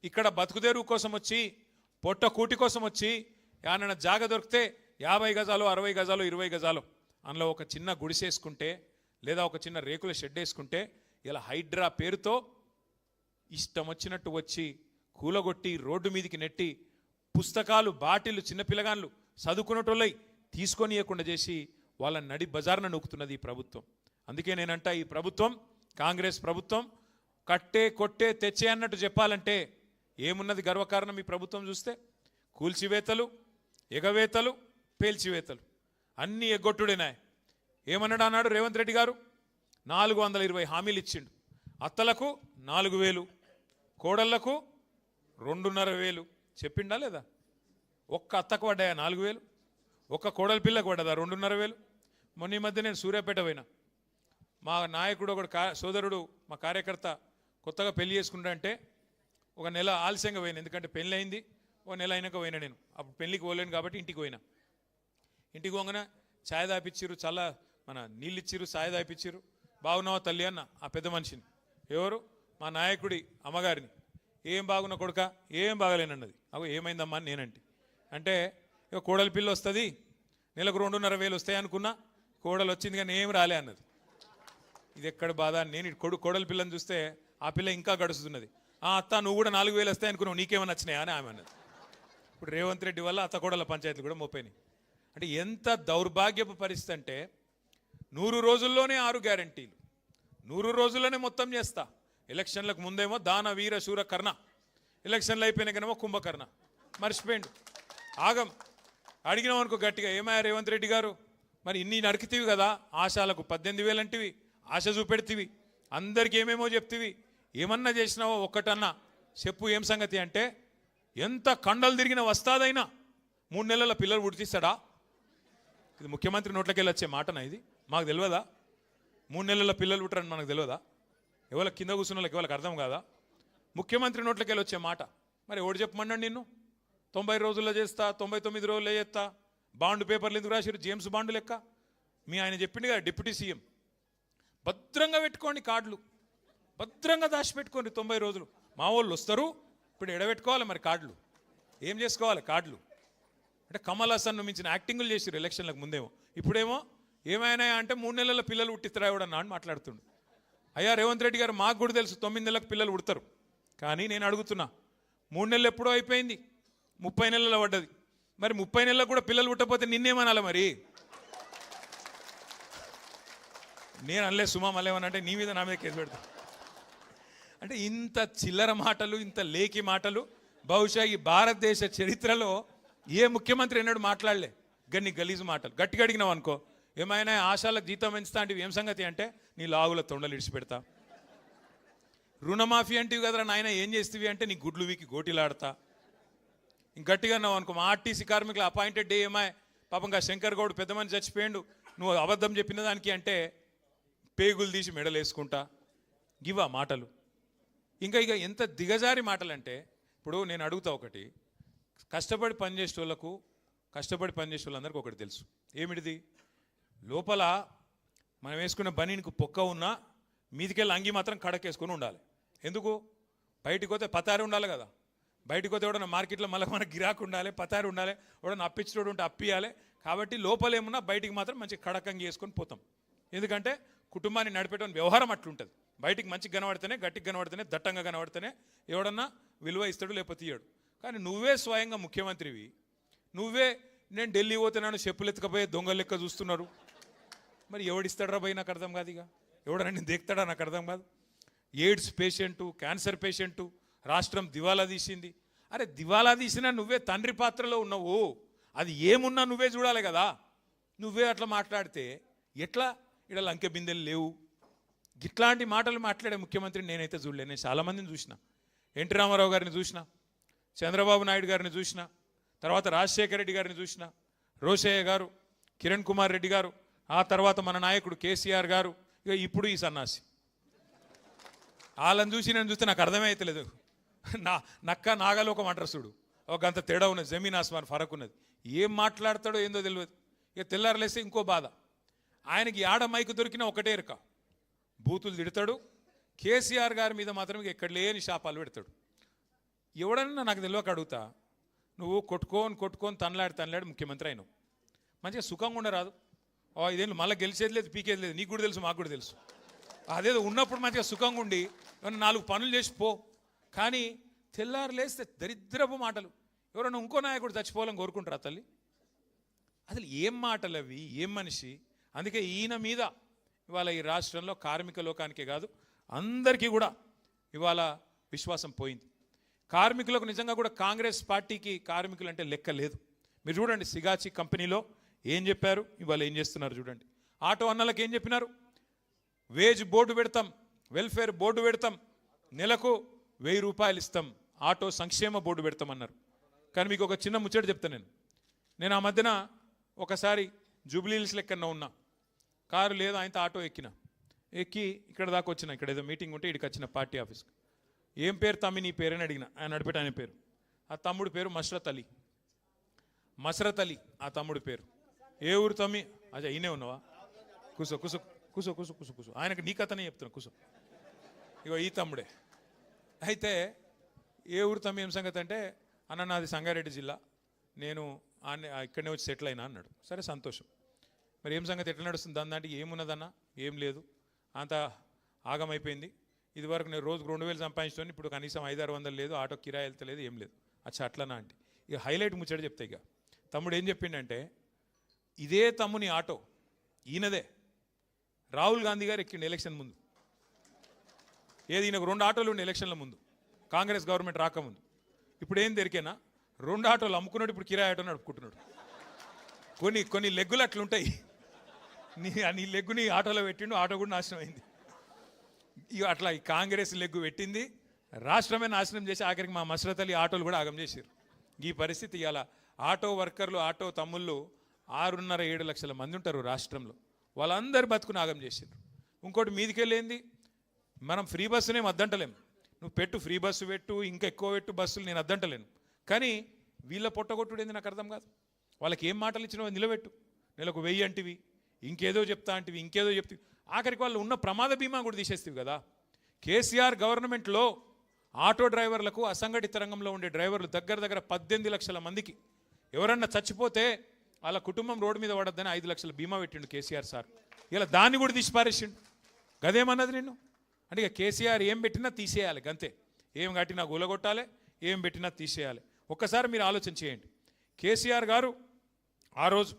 ఇక్కడ బతుకుదేరు కోసం వచ్చి, పొట్ట కూటి కోసం వచ్చి ఏమన్నా జాగ దొరికితే 50 గజాలు 60 గజాలు 20 గజాలు అందులో ఒక చిన్న గుడిసేసుకుంటే లేదా ఒక చిన్న రేకుల షెడ్ వేసుకుంటే ఇలా హైడ్రా పేరుతో ఇష్టం వచ్చినట్టు వచ్చి కూలగొట్టి రోడ్డు మీదకి నెట్టి పుస్తకాలు, బాటిళ్ళు, చిన్నపిల్లగాళ్ళు చదువుకునేటోళ్ళై తీసుకొని ఇవ్వకుండా చేసి వాళ్ళ నడి బజార్న నొక్కుతున్నది ఈ ప్రభుత్వం. అందుకే నేనంట ఈ ప్రభుత్వం, కాంగ్రెస్ ప్రభుత్వం కట్టే కొట్టే తెచ్చే అన్నట్టు చెప్పాలంటే ఏమున్నది గర్వకారణం ఈ ప్రభుత్వం చూస్తే? కూల్చివేతలు, ఎగవేతలు, పేల్చివేతలు అన్నీ ఎగ్గొట్టుడేనాయి. ఏమన్నాడు అన్నాడు రేవంత్ రెడ్డి గారు? 420 హామీలు ఇచ్చిండు. అత్తలకు 4000, కోడళ్లకు 2,500 చెప్పిండా లేదా? ఒక్క అత్తకు పడ్డాయా 4000? ఒక్క కోడల పిల్లకు పడ్డదా 2,500? మొన్న ఈ మధ్య నేను సూర్యాపేట పోయినా, మా నాయకుడు ఒకడు సోదరుడు మా కార్యకర్త కొత్తగా పెళ్లి చేసుకుంటా అంటే ఒక నెల ఆలస్యంగా పోయినా, ఎందుకంటే పెళ్ళి అయింది. ఒక నెల అయినాక పోయినా. నేను అప్పుడు పెళ్ళికి పోలేను కాబట్టి ఇంటికి పోయినా. ఇంటికి పోగానే ఛాయ్ దాపిచ్చిర్రు, చల్ల మన నీళ్ళు ఇచ్చిర్రు, ఛాయ్ దాపిచ్చిర్రు. బాగున్నావా తల్లి అన్న ఆ పెద్ద మనిషిని. ఎవరు? మా నాయకుడి అమ్మగారిని. ఏం బాగున్నా కొడుక? ఏం బాగలేనన్నది. అగో ఏమైందమ్మా అని నేనంటే, అంటే ఇక కోడలి పిల్ల వస్తుంది, నెలకు 2,500 వస్తాయి అనుకున్నా, కోడలు వచ్చింది కానీ ఏం రాలే అన్నది. ఇది ఎక్కడ బాధ? నేను కోడలి పిల్లని చూస్తే ఆ పిల్ల ఇంకా గడుస్తున్నది. అత్త నువ్వు కూడా 4,000 వస్తాయి అనుకున్నావు, నీకేమైనా వచ్చినాయా అని ఆమె అన్నది. ఇప్పుడు రేవంత్ రెడ్డి వల్ల అత్త కోడల పంచాయతీలు కూడా మోపోయినాయి. అంటే ఎంత దౌర్భాగ్యపు పరిస్థితి అంటే 100 రోజుల్లోనే 6 గ్యారంటీలు, 100 రోజుల్లోనే మొత్తం చేస్తా. ఎలక్షన్లకు ముందేమో దాన వీర శూర కర్ణ, ఎలక్షన్లు అయిపోయినాకనేమో కుంభకర్ణ. మర్చిపోయిండు. ఆగం. అడిగినాం అనుకో గట్టిగా, ఏమయ్యా రేవంత్ రెడ్డి గారు మరి ఇన్ని నరికితివి కదా, ఆశాలకు 18,000 అంటివి, ఆశ చూపెడితివి, అందరికి ఏమేమో చెప్తివి, ఏమన్నా చేసినావో ఒక్కటన్నా చెప్పు ఏం సంగతి అంటే, ఎంత కండలు తిరిగిన వస్తాదైనా 3 నెలల పిల్లలు పుట్టిస్తాడా? ఇది ముఖ్యమంత్రి నోట్లకెళ్ళి వచ్చే మాటనా? ఇది మాకు తెలియదా? 3 నెలల పిల్లలు పుట్టరని మనకు తెలియదా? ఎవరికి కింద కూర్చున్న వాళ్ళకి ఎవరికి అర్థం కాదా? ముఖ్యమంత్రి నోట్లకెళ్ళి వచ్చే మాట. మరి ఎవడు చెప్పమన్నాడు నిన్ను? 90 రోజుల్లో చేస్తా, 99 రోజుల్లో చేస్తా, బాండ్ పేపర్లు ఎందుకు రాసిరు? జేమ్స్ బాండ్ లెక్క మీ ఆయన చెప్పింది కదా డిప్యూటీ సీఎం, భద్రంగా పెట్టుకోండి కార్డులు, భద్రంగా దాచిపెట్టుకోండి 90 రోజులు. మా వాళ్ళు వస్తారు, ఇప్పుడు ఎడబెట్టుకోవాలి మరి కార్డులు, ఏం చేసుకోవాలి కార్డులు అంటే కమల్ హాసన్ మించిన యాక్టింగులు చేసిరు ఎలక్షన్లకు ముందేమో. ఇప్పుడేమో ఏమైనా అంటే 3 నెలల పిల్లలు పుట్టిస్తారా ఎవడన్నా అని మాట్లాడుతుండు. అయ్యా రేవంత్ రెడ్డి గారు, మాకు కూడా తెలుసు 9 నెలలకు పిల్లలు పుడతారు, కానీ నేను అడుగుతున్నా 3 నెలలు ఎప్పుడో అయిపోయింది, 30 నెలలు పడ్డది. మరి 30 నెలలకు కూడా పిల్లలు పుట్టకపోతే నిన్నేమనాలి మరి? నేను అనలే, సుమా మళ్ళేమనంటే నీ మీద నా మీద కేసు పెడతా. అంటే ఇంత చిల్లర మాటలు, ఇంత లేకి మాటలు బహుశా ఈ భారతదేశ చరిత్రలో ఏ ముఖ్యమంత్రి ఎన్నడూ మాట్లాడలే. గన్ని గలీజు మాటలు. గట్టిగా అడిగినావు అనుకో, ఏమైనా ఆశాలకు జీతం పెంచుతా అంటే ఏం సంగతి అంటే నీ లాగుల తొండలు ఇడిచిపెడతా. రుణమాఫీ అంటివి కదరా నాయన, ఏం చేస్తేవి అంటే నీ గుడ్లు వీకి గోటీలాడతా. గట్టిగా అన్నావు అనుకో, మా ఆర్టీసీ కార్మికులు అపాయింటెడ్ డే ఏమై పాపంగా శంకర్ గౌడ్ పెద్ద మంది చచ్చిపోయిండు, నువ్వు అబద్ధం చెప్పిన దానికి అంటే పేగులు తీసి మెడలు వేసుకుంటా. గివా మాటలు. ఇంకా ఇక ఎంత దిగజారి మాటలు అంటే, ఇప్పుడు నేను అడుగుతా ఒకటి, కష్టపడి పనిచేసే వాళ్ళకు, కష్టపడి పనిచేసే వాళ్ళందరికీ ఒకటి తెలుసు, ఏమిటిది? లోపల మనం వేసుకున్న బనీనికి పొక్క ఉన్నా మీదికెళ్ళి అంగి మాత్రం కడకేసుకొని ఉండాలి. ఎందుకు? బయటికి పోతే పతారి ఉండాలి కదా. బయటికి పోతే ఎవడన్నా మార్కెట్లో మళ్ళీ మనకు గిరాకు ఉండాలి, పతారి ఉండాలి, ఎవడన్నా అప్పించడం ఉంటే అప్పియాలి. కాబట్టి లోపల ఏమున్నా బయటికి మాత్రం మంచి కడకంగి వేసుకొని పోతాం. ఎందుకంటే కుటుంబాన్ని నడిపేటువంటి వ్యవహారం అట్లుంటుంది. బయటికి మంచిగా కనబడితేనే, గట్టిగా కనబడితేనే, దట్టంగా కనబడితేనే ఎవడన్నా విలువ ఇస్తాడు, లేకపోతే ఇయ్యాడు. కానీ నువ్వే స్వయంగా ముఖ్యమంత్రివి, నువ్వే నేను ఢిల్లీ పోతున్నాను చెప్పులు ఎత్తుకపోయే దొంగ లెక్క చూస్తున్నారు. మరి ఎవడిస్తాడరా భయ్? నాకు అర్థం కాదు. ఇక ఎవడన్నా నేను దేక్తాడా? నాకు అర్థం కాదు. ఎయిడ్స్ పేషెంటు, క్యాన్సర్ పేషెంటు, రాష్ట్రం దివాలా తీసింది. అరే దివాలా తీసినా నువ్వే తండ్రి పాత్రలో ఉన్నావు, అది ఏమున్నా నువ్వే చూడాలి కదా. నువ్వే అట్లా మాట్లాడితే ఎట్లా? ఇక్కడ లంకె బిందెలు లేవు. ఇట్లాంటి మాటలు మాట్లాడే ముఖ్యమంత్రి నేనైతే చూడలేను. నేను చాలామందిని చూసిన, ఎన్టీ రామారావు గారిని చూసిన, చంద్రబాబు నాయుడు గారిని చూసిన, తర్వాత రాజశేఖర రెడ్డి గారిని చూసిన, రోషయ్య గారు, కిరణ్ కుమార్ రెడ్డి గారు, ఆ తర్వాత మన నాయకుడు కేసీఆర్ గారు, ఇక ఇప్పుడు ఈ సన్నాసి. వాళ్ళని చూసి నేను చూస్తే నాకు అర్థమే అవుతలేదు. నక్క నాగలోకం అంటారు చూడు, ఒక అంత తేడా ఉన్నది, జమీన్ ఆస్మాన్ ఫరక్ ఉన్నది. ఏం మాట్లాడతాడో ఏందో తెలియదు. ఇక తెల్లారలేస్తే ఇంకో బాధ, ఆయనకి ఆడ మైకు దొరికినా ఒకటే ఎరక, బూతులు తిడతాడు. కేసీఆర్ గారి మీద మాత్రం ఎక్కడ లేని శాపాలు పెడతాడు. ఎవడన్నా నాకు తెలియక అడుగుతా, నువ్వు కొట్టుకొని తనలాడి ముఖ్యమంత్రి అయినావు, మంచిగా సుఖంగా ఉండరాదు? ఇదేం మళ్ళీ గెలిచేది లేదు, పీకేది లేదు, నీకు కూడా తెలుసు, మాకు కూడా తెలుసు. అదేదో ఉన్నప్పుడు మంచిగా సుఖంగా ఉండి 4 పనులు చేసి పో. కానీ తెల్లారు లేస్తే దరిద్రపు మాటలు. ఎవరన్నా ఇంకో నాయకుడు చచ్చిపోవాలని కోరుకుంటారా తల్లి? అసలు ఏం మాటలు అవి, ఏం మనిషి? అందుకే ఈయన మీద ఇవాళ ఈ రాష్ట్రంలో కార్మిక లోకానికే కాదు అందరికీ కూడా ఇవాళ విశ్వాసం పోయింది. కార్మికులకు నిజంగా కూడా కాంగ్రెస్ పార్టీకి కార్మికులు అంటే లెక్క లేదు. మీరు చూడండి, సిగాచి కంపెనీలో ఏం చెప్పారు, ఇవాళ ఏం చేస్తున్నారు చూడండి. ఆటో అన్నలకు ఏం చెప్పినారు? వేజ్ బోర్డు పెడతాం, వెల్ఫేర్ బోర్డు పెడతాం, నెలకు 1000 రూపాయలు ఇస్తాం, ఆటో సంక్షేమ బోర్డు పెడతామన్నారు. కానీ మీకు ఒక చిన్న ముచ్చట చెప్తాను. నేను ఆ మధ్యన ఒకసారి జూబ్లీహిల్స్ లెక్కన ఉన్నా, కారు లేదు, ఆయనతో ఆటో ఎక్కి ఇక్కడ దాకా వచ్చిన, ఇక్కడ ఏదో మీటింగ్ ఉంటే ఇక్కడికి వచ్చిన పార్టీ ఆఫీస్కి. ఏం పేరు తమ్మి నీ పేరని అడిగిన. ఆయన నడిపెట్ట ఆయన పేరు, ఆ తమ్ముడు పేరు మస్రత్ అలీ. ఆ తమ్ముడు పేరు. ఏ ఊరు తమ్మి? అజా ఈయనే ఉన్నావా? కూసో కూసో కూసో కూసో కూసో కూసో ఆయనకు నీ కథనే చెప్తున్నా, కూసో. ఇగో ఈ తమ్ముడే. అయితే ఏ ఊరు తమ్మి, ఏం సంగతి అంటే, అన్న నాది సంగారెడ్డి జిల్లా, నేను ఇక్కడనే వచ్చి సెటిల్ అయినా అన్నాడు. సరే సంతోషం. మరి ఏం సంగతి, ఎట్లా నడుస్తుంది దాని దాంట్లో? ఏమున్నదన్న? ఏం లేదు, అంత ఆగమైపోయింది. ఇదివరకు నేను రోజుకు 2000 సంపాదించుకొని ఇప్పుడు కనీసం 500-600 లేదు, ఆటో కిరాయి వెళ్తలేదు, ఏం లేదు. అచ్చా అట్లనా అంటే ఇక హైలైట్ ముచ్చట చెప్తా. ఇక తమ్ముడు ఏం చెప్పిండంటే, ఇదే తమ్ముని ఆటో ఈయనదే రాహుల్ గాంధీ గారు ఎక్కిండు ఎలక్షన్ ముందు. ఏది, ఈయనకు 2 ఆటోలు ఉండే ఎలక్షన్ల ముందు, కాంగ్రెస్ గవర్నమెంట్ రాకముందు. ఇప్పుడు ఏం దొరికేనా, 2 ఆటోలు అమ్ముకున్నాడు, ఇప్పుడు కిరాయి ఆటో నడుపుకుంటున్నాడు. కొన్ని లెగ్గులు అట్లుంటాయి. నీ లెగ్గుని ఆటోలో పెట్టిండు, ఆటో కూడా నాశనం అయింది. ఇక అట్లా ఈ కాంగ్రెస్ లెగ్గు పెట్టింది, రాష్ట్రమే నాశనం చేసి ఆఖరికి మా మస్రత్ అలీ ఆటోలు కూడా ఆగం చేశారు. ఈ పరిస్థితి ఇవాళ ఆటో వర్కర్లు, ఆటో తమ్ముళ్ళు 6.5-7 లక్షల మంది ఉంటారు రాష్ట్రంలో. వాళ్ళందరూ బతుకుని ఆగం చేశారు. ఇంకోటి మీదికెళ్ళేంది, మనం ఫ్రీ బస్సునేం అద్దంటలేం, నువ్వు పెట్టు, ఫ్రీ బస్సు పెట్టు, ఇంకా ఎక్కువ పెట్టు బస్సులు, నేను అద్దంటలేను. కానీ వీళ్ళ పొట్టగొట్టుడు ఏంది నాకు అర్థం కాదు. వాళ్ళకి ఏం మాటలు ఇచ్చినావో నిలబెట్టు. నెలకు 1000 అంటివి, ఇంకేదో చెప్తా అంటే ఇంకేదో చెప్తావు, ఆఖరికి వాళ్ళు ఉన్న ప్రమాద బీమా కూడా తీసేస్తావు కదా. కేసీఆర్ గవర్నమెంట్లో ఆటో డ్రైవర్లకు, అసంఘటిత రంగంలో ఉండే డ్రైవర్లు దగ్గర 18 లక్షల మందికి ఎవరన్నా చచ్చిపోతే వాళ్ళ కుటుంబం రోడ్డు మీద పడద్దని 5 లక్షల బీమా పెట్టిండు కేసీఆర్ సార్. ఇలా దాన్ని కూడా తీసి పారేసిండు. గదేమన్నది నిన్ను అంటే ఇక కేసీఆర్ ఏం పెట్టినా తీసేయాలి, గంతే. ఏం కట్టినా గూలగొట్టాలి, ఏం పెట్టినా తీసేయాలి. ఒక్కసారి మీరు ఆలోచన చేయండి. కేసీఆర్ గారు ఆ రోజు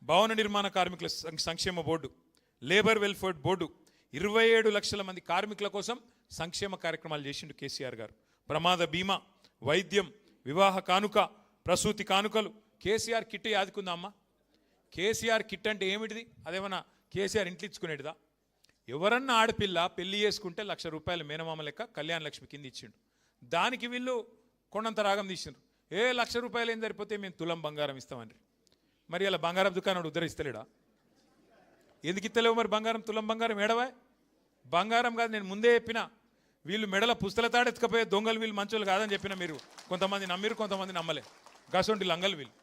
భవన నిర్మాణ కార్మికుల సంక్షేమ బోర్డు, లేబర్ వెల్ఫేర్ బోర్డు 27 లక్షల మంది కార్మికుల కోసం సంక్షేమ కార్యక్రమాలు చేసిండు కేసీఆర్ గారు. ప్రమాద బీమా, వైద్యం, వివాహ కానుక, ప్రసూతి కానుకలు. కేసీఆర్ కిట్ యాదుకుందా అమ్మ? కేసీఆర్ కిట్ అంటే ఏమిటిది? అదేమన్నా కేసీఆర్ ఇంట్లో ఇచ్చుకునేటిదా? ఎవరన్నా ఆడపిల్ల పెళ్లి చేసుకుంటే ₹1,00,000 మేనమామ లెక్క కళ్యాణ లక్ష్మి కింద ఇచ్చిండు. దానికి వీళ్ళు కొండంత రాగం తీసిండ్రు. ₹1,00,000 ఏం సరిపోతే మేము తులం బంగారం ఇస్తామని. మరి అలా బంగారం దుకాణం ఉద్ధరిస్తలేడా? ఎందుకు ఇస్తలేవు మరి బంగారం? తులం బంగారం ఏడవా? బంగారం కాదు, నేను ముందే చెప్పిన, వీళ్ళు మెడల పుస్తల తాడెత్తుకపోయే దొంగలు, వీళ్ళు మంచోళ్ళు కాదని చెప్పిన. మీరు కొంతమంది నమ్మిరు, కొంతమంది నమ్మలే. గసొంటి లంగలు వీళ్ళు.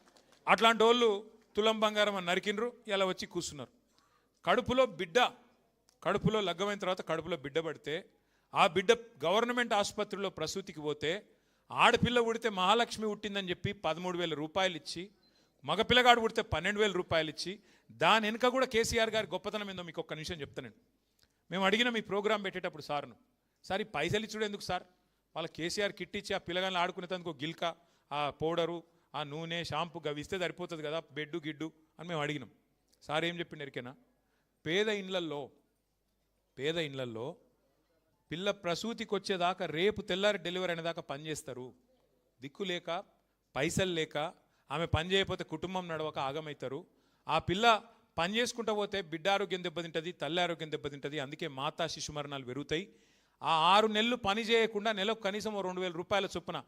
అట్లాంటి వాళ్ళు తులం బంగారం అని నరికిండ్రు, ఇలా వచ్చి కూర్చున్నారు. కడుపులో లగ్గమైన తర్వాత కడుపులో బిడ్డ పడితే ఆ బిడ్డ గవర్నమెంట్ ఆసుపత్రిలో ప్రసూతికి పోతే ఆడపిల్ల పుడితే మహాలక్ష్మి పుట్టిందని చెప్పి ₹13,000 ఇచ్చి, మగపిల్లగాడు పుడితే ₹12,000 ఇచ్చి, దాని వెనుక కూడా కేసీఆర్ గారి గొప్పతనం ఏందో మీకు ఒక్క నిమిషం చెప్తాను. మేము అడిగిన మీ ప్రోగ్రాం పెట్టేటప్పుడు సార్ను, సార్ ఈ పైసలు ఇచ్చుడు ఎందుకు సార్? వాళ్ళ కేసీఆర్ కిట్ ఇచ్చి ఆ పిల్లగాన్ని ఆడుకునేందుకు గిల్క, ఆ పౌడరు, ఆ నూనె, షాంపూ అవి ఇస్తే సరిపోతుంది కదా, బెడ్డు గిడ్డు అని మేము అడిగినాం. సార్ ఏం చెప్పిండు ఎరికేనా? పేద ఇండ్లల్లో పిల్ల ప్రసూతికి వచ్చేదాకా, రేపు తెల్లారి డెలివరీ అనేదాకా పనిచేస్తారు. దిక్కు లేక, పైసలు లేక, ఆమె పని చేయకపోతే కుటుంబం నడవక ఆగమవుతారు. ఆ పిల్ల పని చేసుకుంటూ పోతే బిడ్డ ఆరోగ్యం దెబ్బతింటుంది, తల్లి ఆరోగ్యం దెబ్బతింటుంది. అందుకే మాతా శిశు మరణాలు పెరుగుతాయి. ఆ 6 నెలలు పని చేయకుండా నెలకు కనీసం ₹2,000 చొప్పున,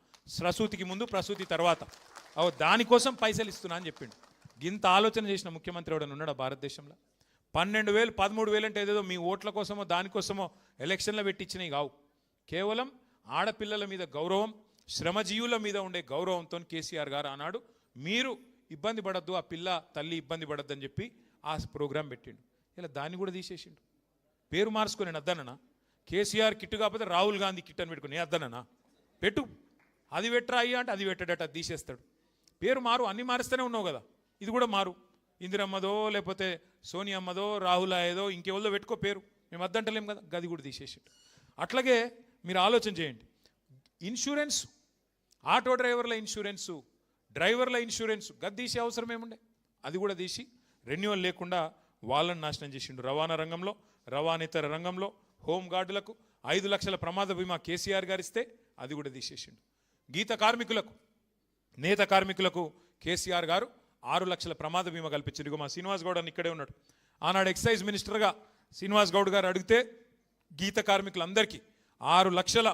ప్రసూతికి ముందు ప్రసూతి తర్వాత, దానికోసం పైసలు ఇస్తున్నా అని చెప్పిండు. గింత ఆలోచన చేసిన ముఖ్యమంత్రి ఎవడని ఉన్నాడా భారతదేశంలో? 12,000, 13,000 అంటే ఏదేదో మీ ఓట్ల కోసమో దానికోసమో ఎలక్షన్లో పెట్టించినవి కావు. కేవలం ఆడపిల్లల మీద గౌరవం, శ్రమజీవుల మీద ఉండే గౌరవంతో కేసీఆర్ గారు అన్నాడు మీరు ఇబ్బంది పడద్దు, ఆ పిల్ల తల్లి ఇబ్బంది పడద్దు అని చెప్పి ఆ ప్రోగ్రాం పెట్టిండు. ఇలా దాన్ని కూడా తీసేసిండు. పేరు మార్చుకొని నేను అద్దనన్నా. కేసీఆర్ కిట్టు కాకపోతే రాహుల్ గాంధీ కిట్ అని పెట్టుకుని అద్దనన్నా. పెట్టు, అది పెట్టరా అయ్యా అంటే అది పెట్టడట, అది తీసేస్తాడు. పేరు మారు, అన్ని మారుస్తూనే ఉన్నావు కదా, ఇది కూడా మారు. ఇందిరమ్మదో లేకపోతే సోనియమ్మదో రాహుల్ అయ్యేదో ఇంకెవరిదో పెట్టుకో పేరు, మేము అద్దంటలేం కదా, గది కూడా తీసేసిండు. అట్లాగే మీరు ఆలోచన చేయండి. ఇన్సూరెన్స్, ఆటో డ్రైవర్ల ఇన్సూరెన్సు, డ్రైవర్ల ఇన్సూరెన్స్ గది తీసే అవసరం ఏముండే? అది కూడా తీసి రెన్యువల్ లేకుండా వాళ్ళని నాశనం చేసిండు. రవాణా రంగంలో, రవాణేతర రంగంలో హోంగార్డులకు 5 లక్షల ప్రమాద బీమా కేసీఆర్ గారు ఇస్తే అది కూడా తీసేసిండు. గీత కార్మికులకు, నేత కార్మికులకు కేసీఆర్ గారు 6 లక్షల ప్రమాద బీమా కల్పించింది. ఇక మా శ్రీనివాస్ గౌడ్ అని ఇక్కడే ఉన్నాడు. ఆనాడు ఎక్సైజ్ మినిస్టర్గా శ్రీనివాస్ గౌడ్ గారు అడిగితే గీత కార్మికులందరికీ 6 లక్షల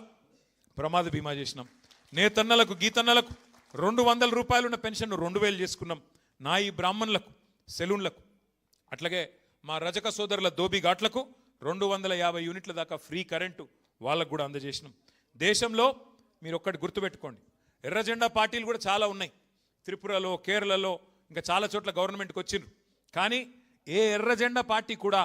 ప్రమాద బీమా చేసినాం. నేతన్నలకు, గీతన్నలకు ₹200 ఉన్న పెన్షన్ 2,000 చేసుకున్నాం. నాయి బ్రాహ్మణులకు, సెలూన్లకు, అట్లాగే మా రజక సోదరుల దోబీ ఘాట్లకు 250 యూనిట్ల దాకా ఫ్రీ కరెంటు వాళ్ళకు కూడా అందజేసినాం. దేశంలో మీరు ఒక్కటి గుర్తుపెట్టుకోండి, ఎర్ర జెండా పార్టీలు కూడా చాలా ఉన్నాయి. త్రిపురలో, కేరళలో, ఇంకా చాలా చోట్ల గవర్నమెంట్కి వచ్చిండ్రు. కానీ ఏ ఎర్ర జెండా పార్టీ కూడా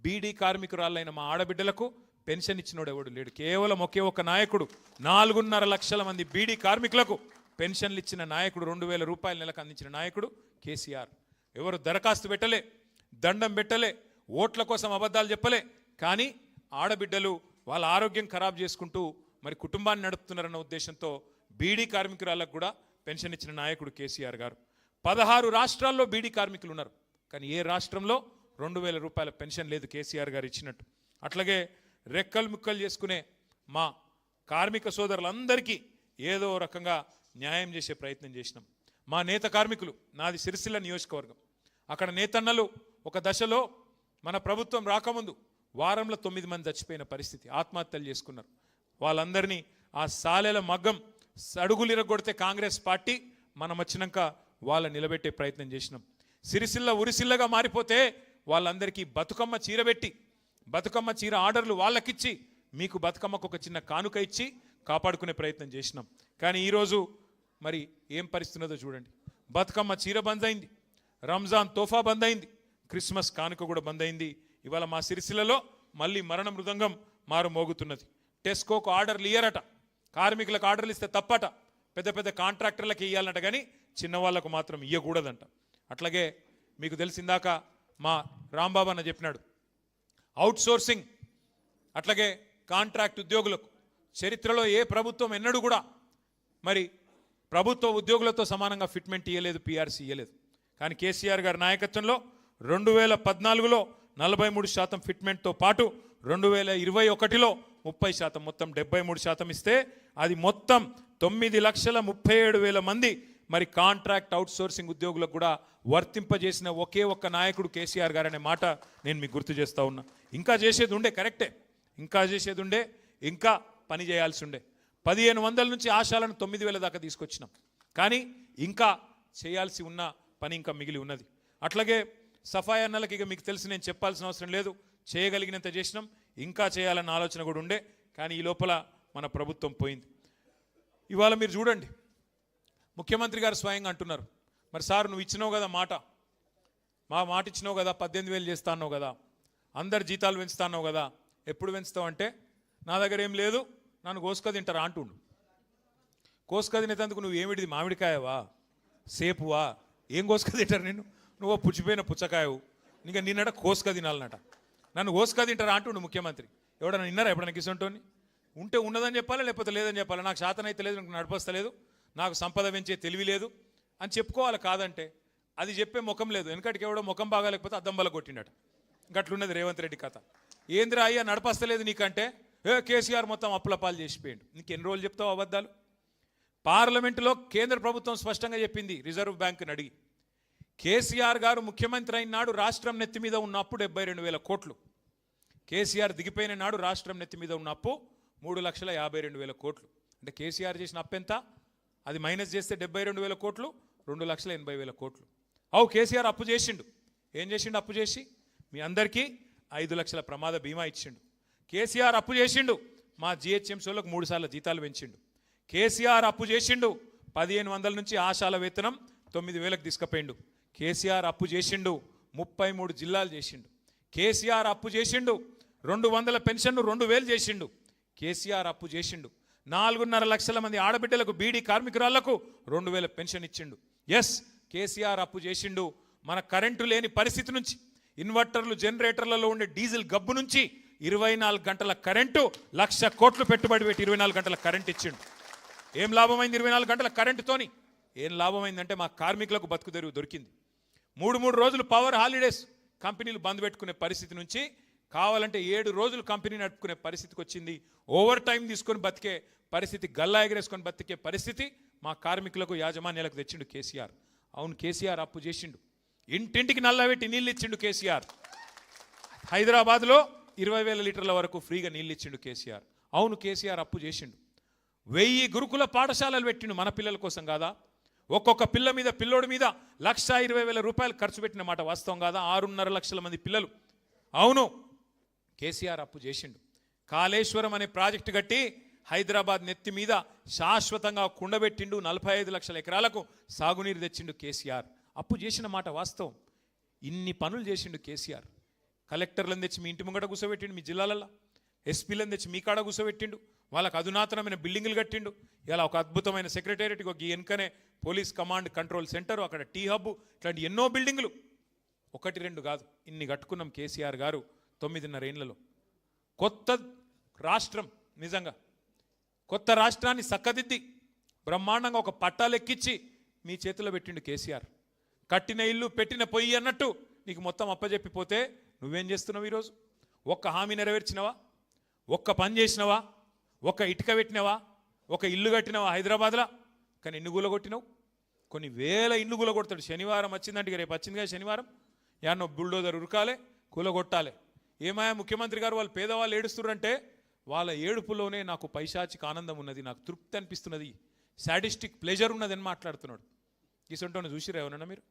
బీడీ కార్మికురాలైన మా ఆడబిడ్డలకు పెన్షన్ ఇచ్చినోడు ఎవడు లేడు. కేవలం ఒకే ఒక నాయకుడు 4.5 లక్షల మంది బీడీ కార్మికులకు పెన్షన్లు ఇచ్చిన నాయకుడు, ₹2,000 నెలకు అందించిన నాయకుడు కేసీఆర్. ఎవరు దరఖాస్తు పెట్టలే, దండం పెట్టలే, ఓట్ల కోసం అబద్ధాలు చెప్పలే. కానీ ఆడబిడ్డలు వాళ్ళ ఆరోగ్యం ఖరాబ్ చేసుకుంటూ మరి కుటుంబాన్ని నడుపుతున్నారన్న ఉద్దేశంతో బీడీ కార్మికురాలకు కూడా పెన్షన్ ఇచ్చిన నాయకుడు కేసీఆర్ గారు. 16 రాష్ట్రాల్లో బీడీ కార్మికులు ఉన్నారు, కానీ ఏ రాష్ట్రంలో ₹2,000 పెన్షన్ లేదు కేసీఆర్ గారు ఇచ్చినట్టు. అట్లాగే రెక్కలు ముక్కలు చేసుకునే మా కార్మిక సోదరులందరికీ ఏదో రకంగా న్యాయం చేసే ప్రయత్నం చేసినాం. మా నేత కార్మికులు, నాది సిరిసిల్ల నియోజకవర్గం, అక్కడ నేతన్నలు ఒక దశలో మన ప్రభుత్వం రాకముందు వారంలో 9 మంది చచ్చిపోయిన పరిస్థితి, ఆత్మహత్యలు చేసుకున్నారు. వాళ్ళందరినీ ఆ సాలెల మగ్గం సడుగులిరగొడితే కాంగ్రెస్ పార్టీ మనం వచ్చినాక వాళ్ళ నిలబెట్టే ప్రయత్నం చేసినాం. సిరిసిల్ల ఉరిసిల్లగా మారిపోతే వాళ్ళందరికీ బతుకమ్మ చీర పెట్టి, బతుకమ్మ చీర ఆర్డర్లు వాళ్ళకిచ్చి, మీకు బతుకమ్మకు ఒక చిన్న కానుక ఇచ్చి కాపాడుకునే ప్రయత్నం చేసినాం. కానీ ఈరోజు మరి ఏం పరిస్థితున్నదో చూడండి. బతుకమ్మ చీర బంద్ అయింది, రంజాన్ తోఫా బంద్ అయింది, క్రిస్మస్ కానుక కూడా బంద్ అయింది. ఇవాళ మా సిరిసిల్లలో మళ్ళీ మరణ మృదంగం మారు మోగుతున్నది. టెస్కోకు ఆర్డర్లు ఇయ్యరట, కార్మికులకు ఆర్డర్లు ఇస్తే తప్పట, పెద్ద పెద్ద కాంట్రాక్టర్లకు ఇవ్వాలన్నట, కానీ చిన్నవాళ్లకు మాత్రం ఇయ్యకూడదంట. అట్లాగే మీకు తెలిసిందాక మా రాంబాబు అన్న చెప్పినాడు, అవుట్ సోర్సింగ్ అట్లాగే కాంట్రాక్ట్ ఉద్యోగులకు చరిత్రలో ఏ ప్రభుత్వం ఎన్నడూ కూడా మరి ప్రభుత్వ ఉద్యోగులతో సమానంగా ఫిట్మెంట్ ఇవ్వలేదు, పిఆర్సీ ఇవ్వలేదు. కానీ కేసీఆర్ గారి నాయకత్వంలో 2014లో 43% ఫిట్మెంట్తో పాటు 2021లో 30%, మొత్తం 73% ఇస్తే అది మొత్తం 9,37,000 మంది మరి కాంట్రాక్ట్ అవుట్ సోర్సింగ్ ఉద్యోగులకు కూడా వర్తింపజేసిన ఒకే ఒక్క నాయకుడు కేసీఆర్ గారు అనే మాట నేను మీకు గుర్తు చేస్తూ ఉన్నా. ఇంకా చేసేది ఉండే, కరెక్టే, ఇంకా చేసేది ఉండే, ఇంకా పని చేయాల్సి ఉండే. 1,500 నుంచి ఆశాలను 9,000 దాకా తీసుకొచ్చినాం, కానీ ఇంకా చేయాల్సి ఉన్న పని ఇంకా మిగిలి ఉన్నది. అట్లాగే సఫాయి అన్నలకి ఇక మీకు తెలిసి నేను చెప్పాల్సిన అవసరం లేదు, చేయగలిగినంత చేసినాం, ఇంకా చేయాలన్న ఆలోచన కూడా ఉండే, కానీ ఈ లోపల మన ప్రభుత్వం పోయింది. ఇవాళ మీరు చూడండి, ముఖ్యమంత్రి గారు స్వయంగా అంటున్నారు, మరి సార్ నువ్వు ఇచ్చినావు కదా మాట ఇచ్చినావు కదా, 18,000 చేస్తా అన్నావు కదా, అందరు జీతాలు పెంచుతా అన్నావు కదా, ఎప్పుడు పెంచుతావు అంటే నా దగ్గర ఏం లేదు, నన్ను కోసుక తింటారా అంటుండు. కోసుక తినేందుకు నువ్వు ఏమిటిది, మామిడికాయవా, సేపువా, ఏం కోసుక తింటారు నిన్ను, నువ్వు పుచ్చిపోయిన పుచ్చకాయవు, ఇంకా నిన్నట కోసుక తినాలన్నట, నన్ను కోసుక తింటారా అంటుండు ముఖ్యమంత్రి. ఎవడన్నా నిన్నారా ఎప్పుడన్నా కిసంటోని? ఉంటే ఉన్నదని చెప్పాలా, లేకపోతే లేదని చెప్పాలా, నాకు శాతనైతే లేదు, నాకు నడిపస్తలేదు, నాకు సంపద పెంచే తెలివి లేదు అని చెప్పుకోవాలి. కాదంటే అది చెప్పే ముఖం లేదు. వెనకటికి ఎవడో ముఖం బాగాలేకపోతే అద్దం బల కొట్టిండట. గట్లున్నది రేవంత్ రెడ్డి కథ. ఏంద్రా అయ్యా నడపస్తలేదు నీకంటే, కేసీఆర్ మొత్తం అప్పుల పాలు చేసిపోయిండు. నీకెన్ని రోజులు చెప్తావు అబద్ధాలు? పార్లమెంటులో కేంద్ర ప్రభుత్వం స్పష్టంగా చెప్పింది, రిజర్వ్ బ్యాంకుని అడిగి, కేసీఆర్ గారు ముఖ్యమంత్రి అయిన నాడు రాష్ట్రం నెత్తి మీద ఉన్న అప్పు 72,000 కోట్లు. కేసీఆర్ దిగిపోయిన నాడు రాష్ట్రం నెత్తి మీద ఉన్న అప్పు 3,52,000 కోట్లు. అంటే కేసీఆర్ చేసిన అప్పు ఎంత? అది మైనస్ చేస్తే 72,000 కోట్లు, 2,80,000 కోట్లు. కేసీఆర్ అప్పు చేసిండు. ఏం చేసిండు? అప్పు చేసి మీ అందరికీ 5 లక్షల ప్రమాద బీమా ఇచ్చిండు. కేసీఆర్ అప్పు చేసిండు, మా జిహెచ్ఎంసీలకు 3 సార్లు జీతాలు పెంచిండు. కేసీఆర్ అప్పు చేసిండు, 1,500 నుంచి ఆశాల వేతనం 9,000కి తీసుకుపోయిండు. కేసీఆర్ అప్పు చేసిండు, 33 జిల్లాలు చేసిండు. కేసీఆర్ అప్పు చేసిండు, 200 పెన్షన్ను 2,000 చేసిండు. కేసీఆర్ అప్పు చేసిండు, 4.5 లక్షల మంది ఆడబిడ్డలకు, బీడీ కార్మికురాళ్లకు 2,000 పెన్షన్ ఇచ్చిండు. ఎస్, కేసీఆర్ అప్పు చేసిండు. మన కరెంటు లేని పరిస్థితి నుంచి, ఇన్వర్టర్లు జనరేటర్లలో ఉండే డీజిల్ గబ్బు నుంచి 24 గంటల కరెంటు, 1,00,000 కోట్లు పెట్టుబడి పెట్టి 24 గంటల కరెంట్ ఇచ్చిండు. ఏం లాభమైంది 24 గంటల కరెంటుతోని? ఏం లాభమైందంటే మా కార్మికులకు బతుకు తెరువు దొరికింది. 3 రోజులు పవర్ హాలిడేస్ కంపెనీలు బంద్ పెట్టుకునే పరిస్థితి నుంచి కావాలంటే 7 రోజులు కంపెనీ నడుపుకునే పరిస్థితికి వచ్చింది. ఓవర్ టైం తీసుకొని బతికే పరిస్థితి, గల్లా ఎగరేసుకొని బతికే పరిస్థితి మా కార్మికులకు, యాజమాన్యాలకు తెచ్చిండు కేసీఆర్. అవును, కేసీఆర్ అప్పు చేసిండు. ఇంటింటికి నల్లబెట్టి నీళ్ళు ఇచ్చిండు కేసీఆర్. హైదరాబాద్లో 20,000 లీటర్ల వరకు ఫ్రీగా నీళ్ళు ఇచ్చిండు కేసీఆర్. అవును, కేసీఆర్ అప్పు చేసిండు. 1000 గురుకుల పాఠశాలలు పెట్టిండు మన పిల్లల కోసం కాదా? ఒక్కొక్క పిల్ల మీద, పిల్లోడి మీద 1,20,000 రూపాయలు ఖర్చు పెట్టిన మాట వాస్తవం కాదా? 6.5 లక్షల మంది పిల్లలు. అవును, కేసీఆర్ అప్పు చేసిండు. కాళేశ్వరం అనే ప్రాజెక్టు కట్టి హైదరాబాద్ నెత్తి మీద శాశ్వతంగా కుండబెట్టిండు. 45 లక్షల ఎకరాలకు సాగునీరు తెచ్చిండు కేసీఆర్. అప్పు చేసిన మాట వాస్తవం. ఇన్ని పనులు చేసిండు కేసీఆర్. కలెక్టర్లను తెచ్చి మీ ఇంటి ముంగట కూర్చోబెట్టిండు, మీ జిల్లాలలో ఎస్పీలను తెచ్చి మీ కాడ కూర్చోబెట్టిండు. వాళ్ళకు అధునాతనమైన బిల్డింగులు కట్టిండు. ఇలా ఒక అద్భుతమైన సెక్రటేరియట్, ఒక వెనుకనే పోలీస్ కమాండ్ కంట్రోల్ సెంటర్, అక్కడ టీ హబ్, ఇట్లాంటి ఎన్నో బిల్డింగులు, 1-2 కాదు, ఇన్ని కట్టుకున్నాం కేసీఆర్ గారు 9.5 ఏళ్లలో. కొత్త రాష్ట్రం, నిజంగా కొత్త రాష్ట్రాన్ని చక్కదిద్ది బ్రహ్మాండంగా ఒక పట్టాలెక్కించి మీ చేతిలో పెట్టిండు కేసీఆర్. కట్టిన ఇల్లు పెట్టిన పొయ్యి అన్నట్టు నీకు మొత్తం అప్పచెప్పిపోతే నువ్వేం చేస్తున్నావు ఈరోజు? ఒక్క హామీ నెరవేర్చినవా? ఒక్క పని చేసినవా? ఒక్క ఇటుక పెట్టినవా? ఒక ఇల్లు కట్టినవా హైదరాబాద్లో? కానీ ఎన్ని గుల కొట్టినావు? కొన్ని వేల ఇల్లు గుల కొడతాడు. శనివారం వచ్చిందంటే, రేపు వచ్చిందిగా శనివారం, యాన్నో బుల్డోజర్ ఉరకాలే, కూలగొట్టాలి. ఏమాయా ముఖ్యమంత్రి గారు వాళ్ళు పేదవాళ్ళు ఏడుస్తున్నారంటే వాళ్ళ ఏడుపులోనే నాకు పైశాచిక ఆనందం ఉన్నది, నాకు తృప్తి అనిపిస్తున్నది, సాడిస్టిక్ ప్లెజర్ ఉన్నదని మాట్లాడుతున్నాడు. గీసంటోని చూసిరా ఏమన్నా మీరు?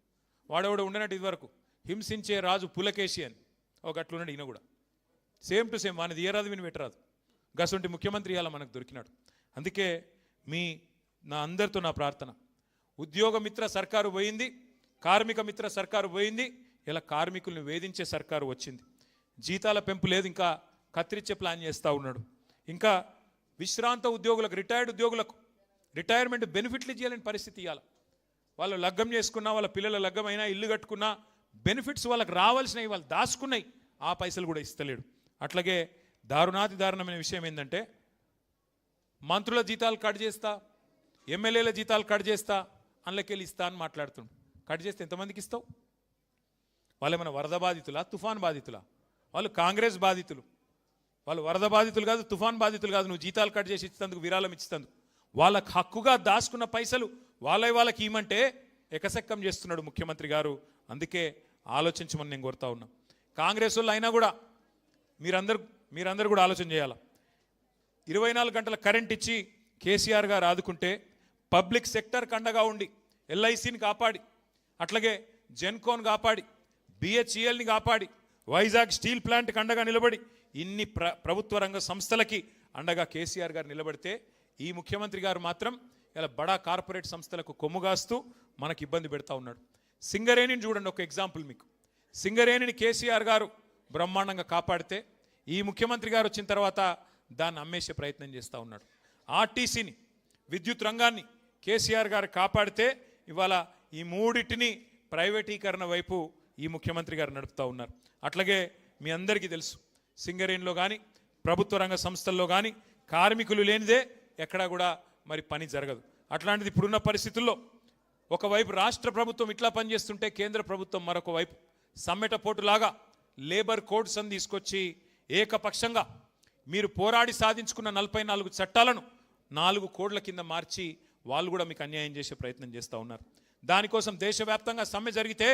వాడెవడ ఉండనట్టు ఇదివరకు హింసించే రాజు పులకేశి అని ఒక అట్లున్నాడు. ఈయన కూడా సేమ్ టు సేమ్, వాని తీయరాదు, విని పెట్టరాదు. గసంటి ముఖ్యమంత్రి ఇలా మనకు దొరికినాడు. అందుకే నా అందరితో నా ప్రార్థన, ఉద్యోగ మిత్ర సర్కారు పోయింది, కార్మిక మిత్ర సర్కారు పోయింది, ఇలా కార్మికులను వేధించే సర్కారు వచ్చింది. జీతాల పెంపు లేదు, ఇంకా కత్తిరించే ప్లాన్ చేస్తూ ఉన్నాడు. ఇంకా విశ్రాంత ఉద్యోగులకు, రిటైర్డ్ ఉద్యోగులకు రిటైర్మెంట్ బెనిఫిట్లు ఇవ్వాలని పరిస్థితి ఇవ్వాలి. వాళ్ళు లగ్గం చేసుకున్నా, వాళ్ళ పిల్లల లగ్గమైనా, ఇల్లు కట్టుకున్నా బెనిఫిట్స్ వాళ్ళకి రావాల్సినవి వాళ్ళు దాచుకున్నాయి, ఆ పైసలు కూడా ఇస్తలేడు. అట్లాగే దారుణాతి దారుణమైన విషయం ఏంటంటే మంత్రుల జీతాలు కట్ చేస్తా, ఎమ్మెల్యేల జీతాలు కట్ చేస్తా, అందులోకెళ్ళి ఇస్తా అని మాట్లాడుతున్నాడు. కట్ చేస్తే ఎంతమందికి ఇస్తావు? వాళ్ళు ఏమైనా వరద బాధితులా, తుఫాన్ బాధితులా? వాళ్ళు కాంగ్రెస్ బాధితులు. వాళ్ళు వరద బాధితులు కాదు, తుఫాన్ బాధితులు కాదు. నువ్వు జీతాలు కట్ చేసి ఇచ్చేందుకు, విరాళం ఇచ్చేందుకు వాళ్ళకు హక్కుగా దాచుకున్న పైసలు వాళ్ళకి ఇవ్వమంటే ఎకసెక్కం చేస్తున్నాడు ముఖ్యమంత్రి గారు. అందుకే ఆలోచించమని నేను కోరుతా ఉన్నా. కాంగ్రెస్ వాళ్ళు అయినా కూడా మీరందరూ కూడా ఆలోచన చేయాలి. 24 గంటల కరెంట్ ఇచ్చి కేసీఆర్ గారు ఆదుకుంటే, పబ్లిక్ సెక్టర్ కండగా ఉండి ఎల్ఐసిని కాపాడి, అట్లాగే జెన్కోన్ కాపాడి, బిహెచ్ఈఎల్ని కాపాడి, వైజాగ్ స్టీల్ ప్లాంట్ అండగా నిలబడి ఇన్ని ప్రభుత్వ రంగ సంస్థలకి అండగా కేసీఆర్ గారు నిలబడితే, ఈ ముఖ్యమంత్రి గారు మాత్రం ఇలా బడా కార్పొరేట్ సంస్థలకు కొమ్ముగాస్తూ మనకు ఇబ్బంది పెడతా ఉన్నాడు. సింగరేణిని చూడండి, ఒక ఎగ్జాంపుల్ మీకు. సింగరేణిని కేసీఆర్ గారు బ్రహ్మాండంగా కాపాడితే, ఈ ముఖ్యమంత్రి గారు వచ్చిన తర్వాత దాన్ని అమ్మేసే ప్రయత్నం చేస్తూ ఉన్నాడు. ఆర్టీసీని, విద్యుత్ రంగాన్ని కేసీఆర్ గారు కాపాడితే, ఇవాళ ఈ మూడింటిని ప్రైవేటీకరణ వైపు ఈ ముఖ్యమంత్రి గారు నడుపుతూ ఉన్నారు. అట్లాగే మీ అందరికీ తెలుసు, సింగరేణిలో కానీ ప్రభుత్వ రంగ సంస్థల్లో కానీ కార్మికులు లేనిదే ఎక్కడా కూడా మరి పని జరగదు. అట్లాంటిది ఇప్పుడున్న పరిస్థితుల్లో ఒకవైపు రాష్ట్ర ప్రభుత్వం ఇట్లా పనిచేస్తుంటే, కేంద్ర ప్రభుత్వం మరొక వైపు సమ్మెటపోటులాగా లేబర్ కోడ్స్ అని తీసుకొచ్చి ఏకపక్షంగా మీరు పోరాడి సాధించుకున్న 44 చట్టాలను 4 కోడ్ల కింద మార్చి వాళ్ళు కూడా మీకు అన్యాయం చేసే ప్రయత్నం చేస్తూ ఉన్నారు. దానికోసం దేశవ్యాప్తంగా సమ్మె జరిగితే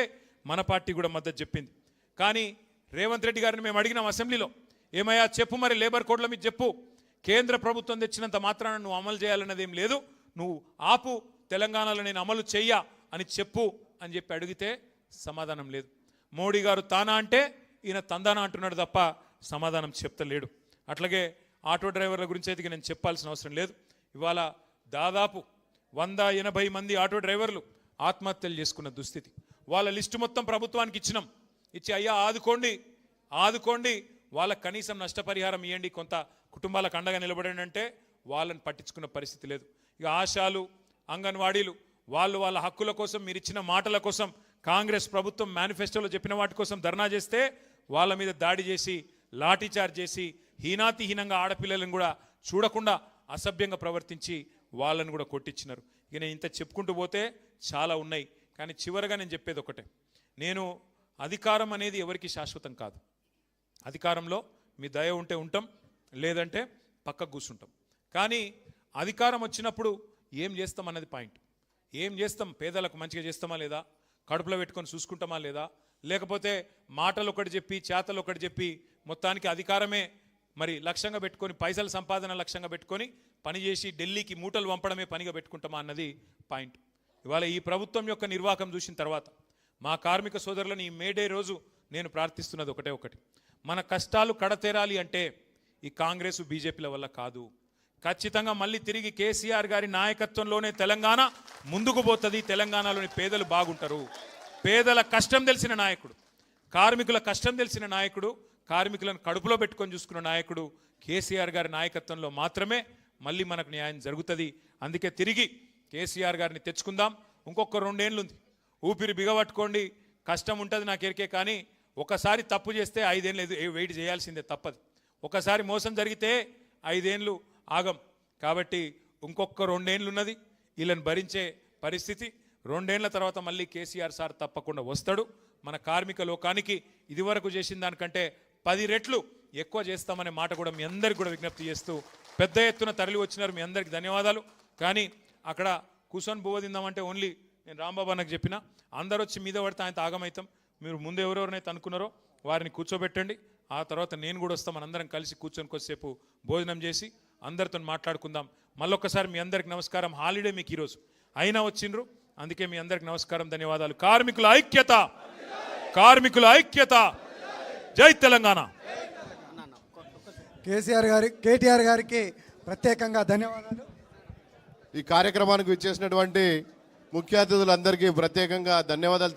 మన పార్టీ కూడా మద్దతు చెప్పింది. కానీ రేవంత్ రెడ్డి గారిని మేము అడిగినాం అసెంబ్లీలో, ఏమయ్యా చెప్పు మరి లేబర్ కోడ్ల మీద చెప్పు, కేంద్ర ప్రభుత్వం తెచ్చినంత మాత్రాన నువ్వు అమలు చేయాలన్నది ఏం లేదు, నువ్వు ఆపు, తెలంగాణలో నేను అమలు చెయ్యా అని చెప్పు అని చెప్పి అడిగితే సమాధానం లేదు. మోడీ గారు తానా అంటే ఈయన తందానా అంటున్నాడు తప్ప సమాధానం చెప్తలేడు. అట్లాగే ఆటో డ్రైవర్ల గురించి అయితే నేను చెప్పాల్సిన అవసరం లేదు. ఇవాళ దాదాపు 180 మంది ఆటో డ్రైవర్లు ఆత్మహత్యలు చేసుకున్న దుస్థితి. వాళ్ళ లిస్టు మొత్తం ప్రభుత్వానికి ఇచ్చినాం. ఇచ్చి అయ్యా ఆదుకోండి, వాళ్ళకు కనీసం నష్టపరిహారం ఇవ్వండి, కొంత కుటుంబాలకు అండగా నిలబడండి అంటే వాళ్ళని పట్టించుకున్న పరిస్థితి లేదు. ఇక ఆశాలు, అంగన్వాడీలు వాళ్ళ హక్కుల కోసం, మీరు ఇచ్చిన మాటల కోసం, కాంగ్రెస్ ప్రభుత్వం మేనిఫెస్టోలో చెప్పిన వాటి కోసం ధర్నా చేస్తే వాళ్ళ మీద దాడి చేసి, లాఠీచార్జ్ చేసి, హీనాతిహీనంగా ఆడపిల్లలను కూడా చూడకుండా అసభ్యంగా ప్రవర్తించి వాళ్ళని కూడా కొట్టించినారు. ఇక నేను ఇంత చెప్పుకుంటూ పోతే చాలా ఉన్నాయి. కానీ చివరగా నేను చెప్పేది ఒకటే, నేను అధికారం అనేది ఎవరికి శాశ్వతం కాదు. అధికారంలో మీ దయ ఉంటే ఉంటాం, లేదంటే పక్కకు కూర్చుంటాం. కానీ అధికారం వచ్చినప్పుడు ఏం చేస్తాం అన్నది పాయింట్. ఏం చేస్తాం? పేదలకు మంచిగా చేస్తామా లేదా, కడుపులో పెట్టుకొని చూసుకుంటామా లేదా, లేకపోతే మాటలు ఒకటి చెప్పి చేతలు ఒకటి చెప్పి మొత్తానికి అధికారమే మరి లక్ష్యంగా పెట్టుకొని, పైసల సంపాదన లక్ష్యంగా పెట్టుకొని పనిచేసి ఢిల్లీకి మూటలు పంపడమే పనిగా పెట్టుకుంటామా అన్నది పాయింట్. ఇవాళ ఈ ప్రభుత్వం యొక్క నిర్వాహకం చూసిన తర్వాత మా కార్మిక సోదరులను ఈ మేడే రోజు నేను ప్రార్థిస్తున్నది ఒకటి, మన కష్టాలు కడతేరాలి అంటే ఈ కాంగ్రెస్ బీజేపీల వల్ల కాదు. ఖచ్చితంగా మళ్ళీ తిరిగి కేసీఆర్ గారి నాయకత్వంలోనే తెలంగాణ ముందుకు పోతుంది. తెలంగాణలోని పేదలు బాగుంటారు. పేదల కష్టం తెలిసిన నాయకుడు, కార్మికుల కష్టం తెలిసిన నాయకుడు, కార్మికులను కడుపులో పెట్టుకొని చూసుకున్న నాయకుడు కేసీఆర్ గారి నాయకత్వంలో మాత్రమే మళ్ళీ మనకు న్యాయం జరుగుతుంది. అందుకే తిరిగి కేసీఆర్ గారిని తెచ్చుకుందాం. ఇంకొక 2 ఏళ్ళు ఉంది, ఊపిరి బిగబట్టుకోండి. కష్టం ఉంటుంది నాకు ఎరికే, కానీ ఒకసారి తప్పు చేస్తే 5 ఏళ్ళు వెయిట్ చేయాల్సిందే, తప్పదు. ఒకసారి మోసం జరిగితే 5 ఏళ్ళు ఆగం. కాబట్టి ఇంకొక 2 ఏళ్ళు ఉన్నది, వీళ్ళని భరించే పరిస్థితి. 2 ఏళ్ల తర్వాత మళ్ళీ కేసీఆర్ సార్ తప్పకుండా వస్తాడు. మన కార్మిక లోకానికి ఇదివరకు చేసిన దానికంటే 10 రెట్లు ఎక్కువ చేస్తామనే మాట కూడా మీ అందరికి కూడా విజ్ఞప్తి చేస్తూ, పెద్ద ఎత్తున తరలి వచ్చినారు, మీ అందరికి ధన్యవాదాలు. కానీ అక్కడ కూర్చొని పోవదిందామంటే ఓన్లీ నేను రాంబాబు అన్నకు చెప్పిన, అందరూ వచ్చి మీద పడితే ఆయన ఆగమవుతాం. మీరు ముందు ఎవరెవరినైతే అనుకున్నారో వారిని కూర్చోబెట్టండి. ఆ తర్వాత నేను కూడా వస్తాం, మనందరం కలిసి కూర్చొని కొద్దిసేపు భోజనం చేసి అందరితో మాట్లాడుకుందాం. మళ్ళొక్కసారి మీ అందరికి నమస్కారం. హాలిడే మీకు ఈరోజు అయినా వచ్చిండ్రు, అందుకే మీ అందరికి నమస్కారం, ధన్యవాదాలు. కార్మికుల ఐక్యత, కార్మికుల ఐక్యత, జై తెలంగాణ. కేటీఆర్ గారికి ప్రత్యేకంగా ధన్యవాదాలు. ఈ కార్యక్రమానికి విచ్చేసినటువంటి ముఖ్య అతిథులందరికీ ప్రత్యేకంగా ధన్యవాదాలు.